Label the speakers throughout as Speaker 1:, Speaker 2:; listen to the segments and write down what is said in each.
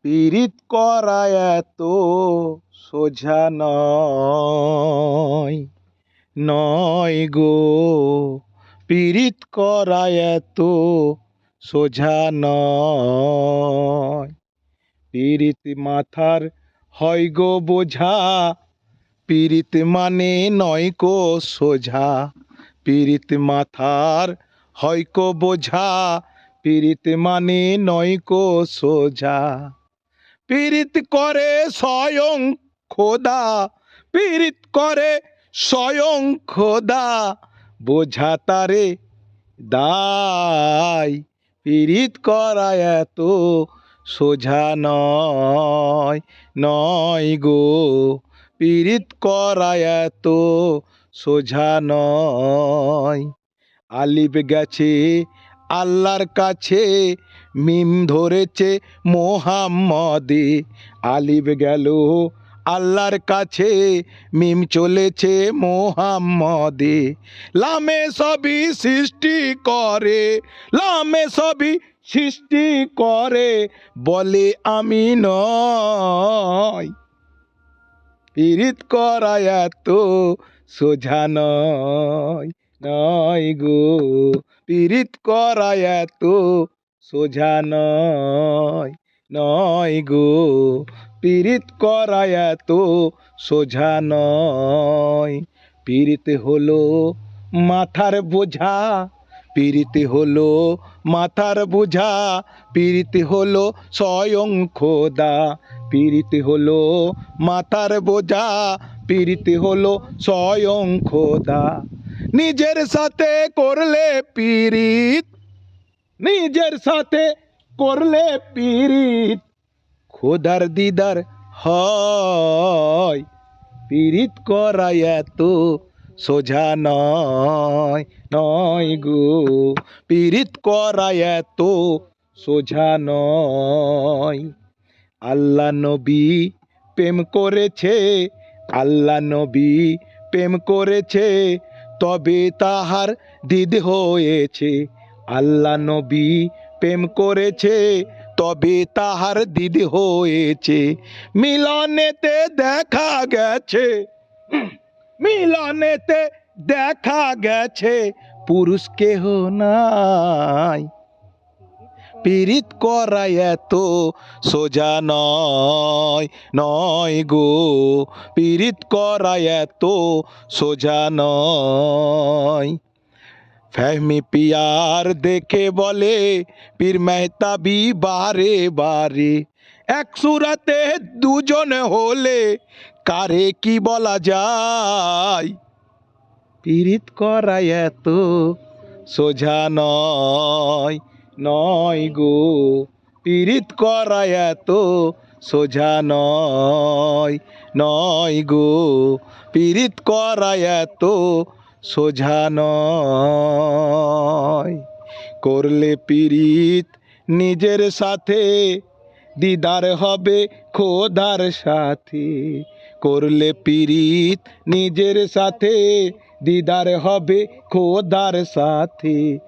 Speaker 1: পীড়িত করা এত সোজা নয়, নয় গো। পীড়িত করা এত সোজা নয়। পীড়িত মাথার হয় গো বোঝা, পীড়িত মানে নয় গো সোজা। পীড়িত মাথার হয় গো বোঝা, পীড়িত মানে নয় গো সোজা। পীড়িত করে স্বয়ং খোদা, পীড়িত করে স্বয়ং খোদা, বোঝা তারে দায়। পীড়িত করা এত সোজা নয়, নয় গো। পীড়িত করা এত সোজা নয়। আলিফ গেছে আল্লাহর কাছে, মিম ধরেছে মোহাম্মদে। আলিফ গেল আল্লাহর কাছে, মিম চলেছে মোহাম্মদে। লামে সবই সৃষ্টি করে, লামে সবই সৃষ্টি করে, বলে আমি নয়। পীড়িত করা এত সোজা নয়, নয় গো। পীড়িত করা এত সোজা নয়, নয় গো। পীড়িত করা এত সোজা নয়। পীড়িত হলো মাথার বোঝা, পীড়িত হলো মাথার বোঝা, পীড়িত হলো স্বয়ং খোদা। পীড়িত হলো মাথার বোঝা, পীড়িত হলো স্বয়ং খোদা। নিজের সাথে করলে পীড়িত, নিজের সাথে করলে পীড়িত, খোদার দিদার হয়। পীড়িত করা এত সোজা নয়, নয় গো। পীড়িত করা এত সোজা নয়। আল্লাহ নবী প্রেম করেছে, আল্লাহ নবী প্রেম করেছে, তবে তাহার দিদ হয়েছে। আল্লাহ নবী প্রেম করেছে, তবে তাহার দিদ হয়েছে। মিলনেতে দেখা গেছে, মিলনেতে দেখা গেছে, পুরুষ কেহ নাই। পীড়িত করা এত সোজা নয়, নয় গো। পীড়িত করা এত সোজা নয়। ফেহমি পিয়ার দেখে বলে পীর মেহতাবি বারে বারে, এক সুরাতে দুজন হলে কারে কি বলা যায়। পীড়িত করা এত সোজা নয়, নয় গো। পীড়িত করা এত সোজা নয়, নয় গো। পীড়িত করা এত সোজা নয়। করলে পীড়িত নিজের সাথে, দিদার হবে খোদার সাথে। করলে পীড়িত নিজের সাথে, দিদার হবে খোদার সাথে।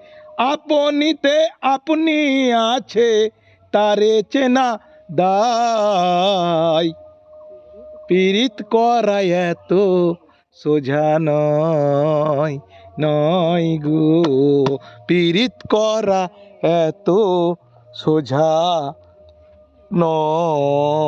Speaker 1: আপনিতে আপনি আছে, তারে চেনা দায়। পীড়িত করা এত সোজা নয়, নয় গো। পীড়িত করা এত সোজা নয়।